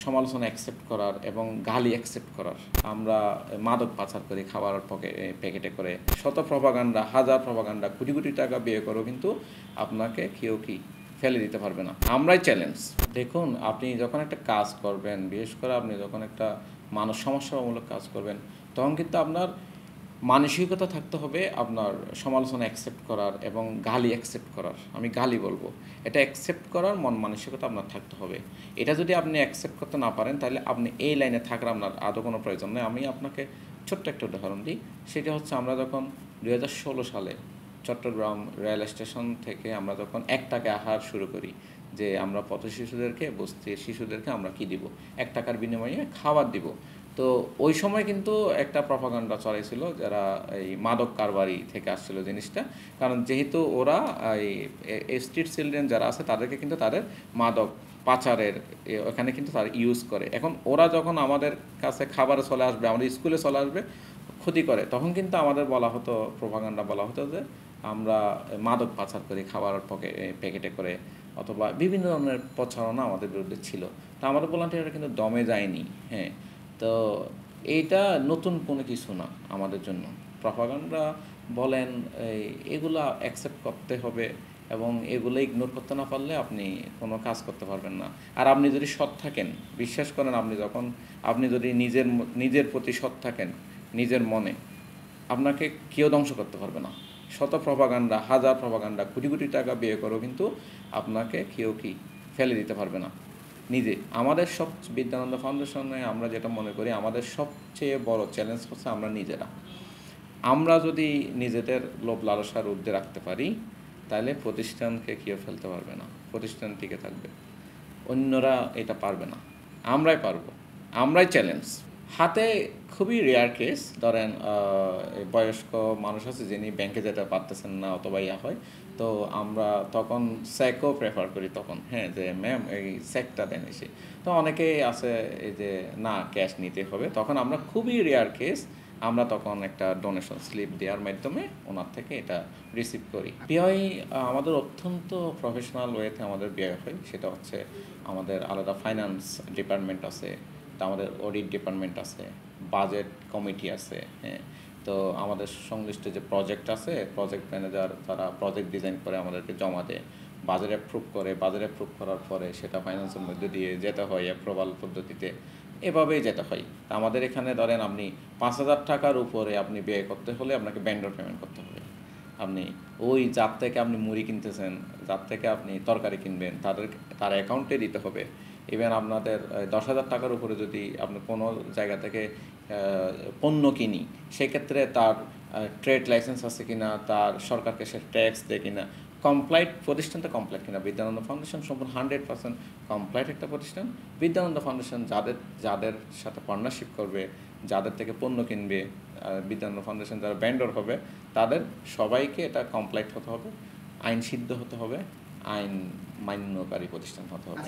সমালোচনা অ্যাকসেপ্ট করার এবং গালি অ্যাকসেপ্ট করার। আমরা মাদক পাচার করি খাবার প্যাকেটে করে, শত প্রপাগান্ডা, হাজার প্রপাগান্ডা, কোটি কোটি টাকা ব্যয় করেও কিন্তু আপনাকে কেউ কি ফেলে দিতে পারবে না। আমরাই চ্যালেঞ্জ। দেখুন, আপনি যখন একটা কাজ করবেন, বিশেষ করে আপনি যখন একটা মানব সমস্যামূলক কাজ করবেন, তখন কিন্তু আপনার মানসিকতা থাকতে হবে আপনার সমালোচনা অ্যাকসেপ্ট করার এবং গালি অ্যাকসেপ্ট করার। আমি গালি বলবো, এটা অ্যাকসেপ্ট করার মানসিকতা আপনার থাকতে হবে। এটা যদি আপনি অ্যাকসেপ্ট করতে না পারেন, তাহলে আপনি এই লাইনে থাকার আপনার আদৌ কোনো প্রয়োজন নেই। আমি আপনাকে ছোট্ট একটা উদাহরণ দিই। সেটা হচ্ছে, আমরা যখন 2016 সালে চট্টগ্রাম রেল স্টেশন থেকে আমরা যখন 1 টাকায় আহার শুরু করি, যে আমরা পথ শিশুদেরকে, বস্তির শিশুদেরকে আমরা কি দিব, 1 টাকার বিনিময়ে খাবার দিব। তো ওই সময় কিন্তু একটা প্রপাগান্ডা চলেছিল, যারা এই মাদক কারবারি থেকে আসছিল জিনিসটা। কারণ যেহেতু ওরা এই স্ট্রিট চিলড্রেন যারা আছে, তাদেরকে কিন্তু তাদের মাদক পাচারের ওখানে কিন্তু তারা ইউজ করে। এখন ওরা যখন আমাদের কাছে খাবারে চলে আসবে, আমাদের স্কুলে চলে আসবে, ক্ষতি করে, তখন কিন্তু আমাদের বলা হতো, প্রপাগান্ডা বলা হতো যে আমরা মাদক পাচার করি খাবার প্যাকেটে করে, অথবা বিভিন্ন ধরনের প্রচারণা আমাদের বিরুদ্ধে ছিল। তা আমাদের ভলান্টিয়াররা কিন্তু দমে যায়নি। হ্যাঁ, তো এইটা নতুন কোনো কিছু না আমাদের জন্য। প্রপাগান্ডা বলেন, এগুলা অ্যাকসেপ্ট করতে হবে, এবং এগুলো ইগনোর করতে না পারলে আপনি কোনো কাজ করতে পারবেন না। আর আপনি যদি সৎ থাকেন, বিশ্বাস করেন, আপনি যদি নিজের প্রতি সৎ থাকেন, নিজের মনে, আপনাকে কেউ ধ্বংস করতে পারবে না। শত প্রপাগান্ডা, হাজার প্রপাগান্ডা, কোটি কোটি টাকা ব্যয় করেও কিন্তু আপনাকে কেউ কি ফেলে দিতে পারবে না। নিজে আমাদের বিদ্যানন্দ ফাউন্ডেশনে আমরা যেটা মনে করি, আমাদের সবচেয়ে বড় চ্যালেঞ্জ হচ্ছে আমরা নিজেরা। আমরা যদি নিজেদের লোভ লালসার ঊর্ধ্বে রাখতে পারি, তাহলে প্রতিষ্ঠানকে কেউ ফেলতে পারবে না, প্রতিষ্ঠান টিকে থাকবে। অন্যরা এটা পারবে না, আমরাই পারবো, আমরাই চ্যালেঞ্জ। হাতে খুবই রেয়ার কেস, ধরেন বয়স্ক মানুষ আছে যিনি ব্যাংকে যেতে পারতেছেন না, অথবা হয়, তো আমরা তখন স্যাকও প্রেফার করি তখন। হ্যাঁ, যে ম্যাম এই স্যাকটা দেন এসে। তো অনেকেই আছে এই যে না, ক্যাশ নিতে হবে, তখন আমরা খুবই রেয়ার কেস, আমরা তখন একটা ডোনেশন স্লিপ দেওয়ার মাধ্যমে ওনার থেকে এটা রিসিভ করি। ব্যয় আমাদের অত্যন্ত প্রফেশনাল ওয়েতে আমাদের ব্যয় হয়। সেটা হচ্ছে, আমাদের আলাদা ফাইন্যান্স ডিপার্টমেন্ট আছে, তা আমাদের অডিট ডিপার্টমেন্ট আছে, বাজেট কমিটি আছে। হ্যাঁ, তো আমাদের সংশ্লিষ্ট যে প্রজেক্ট আছে, প্রজেক্ট ম্যানেজার তারা প্রজেক্ট ডিজাইন করে আমাদেরকে জমা দেয়, বাজেট অ্যাপ্রুভ করে, বাজেট অ্যাপ্রুভ করার পরে সেটা ফাইন্যান্সের মধ্যে দিয়ে যেতে হয় অ্যাপ্রুভাল পদ্ধতিতে, এভাবেই যেতে হয়। তা আমাদের এখানে ধরেন আপনি 5,000 টাকার উপরে আপনি ব্যয় করতে হলে আপনাকে ভেন্ডর পেমেন্ট করতে হবে। আপনি ওই যার থেকে আপনি মুড়ি কিনতেছেন, যার থেকে আপনি তরকারি কিনবেন, তার অ্যাকাউন্টে দিতে হবে। ইভেন আপনাদের 10,000 টাকার উপরে যদি আপনি কোনো জায়গা থেকে পণ্য কিনি, সেক্ষেত্রে তার ট্রেড লাইসেন্স আছে কিনা, তার সরকারকে সে ট্যাক্স দেয় কিনা, কমপ্লাইট প্রতিষ্ঠানটা কমপ্লাইট কিনা। বিদ্যানন্দ ফাউন্ডেশন সম্পূর্ণ 100% কমপ্লাইট একটা প্রতিষ্ঠান। বিদ্যানন্দ ফাউন্ডেশন যাদের সাথে পার্টনারশিপ করবে, যাদের থেকে পণ্য কিনবে, বিদ্যানন্দ ফাউন্ডেশন যারা ভেন্ডর হবে, তাদের সবাইকে এটা কমপ্লাইট হতে হবে, আইন সিদ্ধ হতে হবে, আইন মান্যকারী প্রতিষ্ঠান হতে হবে।